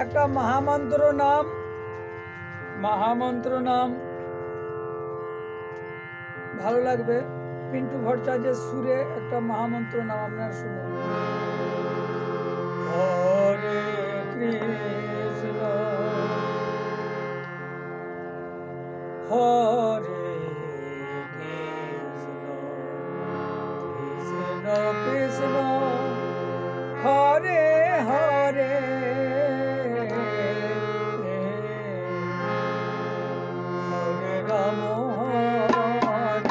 একটা মহামন্ত্র নাম ভালো লাগবে। পিন্টু ভট্টাচার্যের সুরে একটা মহামন্ত্র নাম আপনারা শুনুন। হরে কৃষ্ণ হরে কৃষ্ণ কৃষ্ণ কৃষ্ণ হরে হরে হরে রাম হরে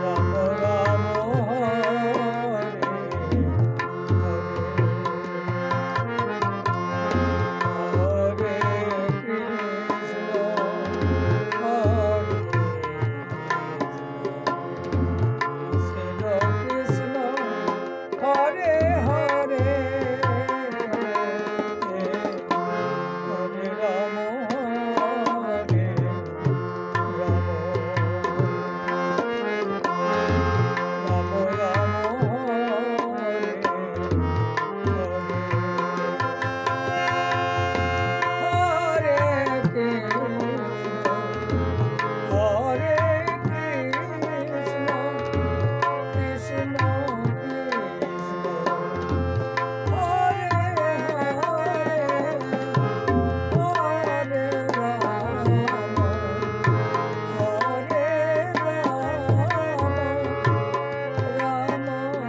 রাম রাম হরে হরে কৃষ্ণ হরে কৃষ্ণ কৃষ্ণ হরে হরে হরে রাম হরে রাম রাম রাম হরে হরে কৃষ্ণ হরে কৃষ্ণ কৃষ্ণ কৃষ্ণ হরে হরে হরে রাম হরে রাম রাম রাম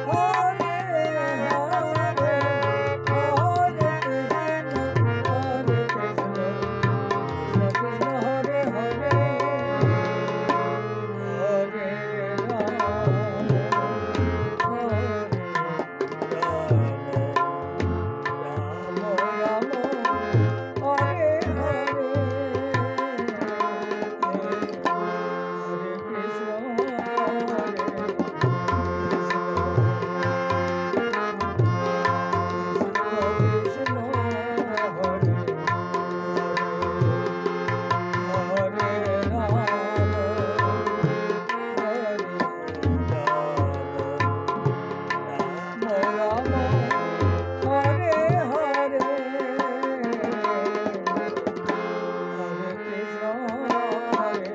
হরে হরে হরে কৃষ্ণ কৃষ্ণ কৃষ্ণ হরে হরে হরে রাম হরে রাম রাম রাম হরে হরে হরে কৃষ্ণ হরে কৃষ্ণ হরে হরে রাম রাম রাম হরে হরে হরে কৃষ্ণ হরে কৃষ্ণ হরে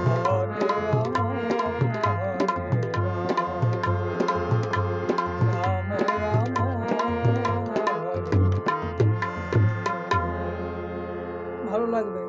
হরে রাম রাম হরে ভালো লাগবে।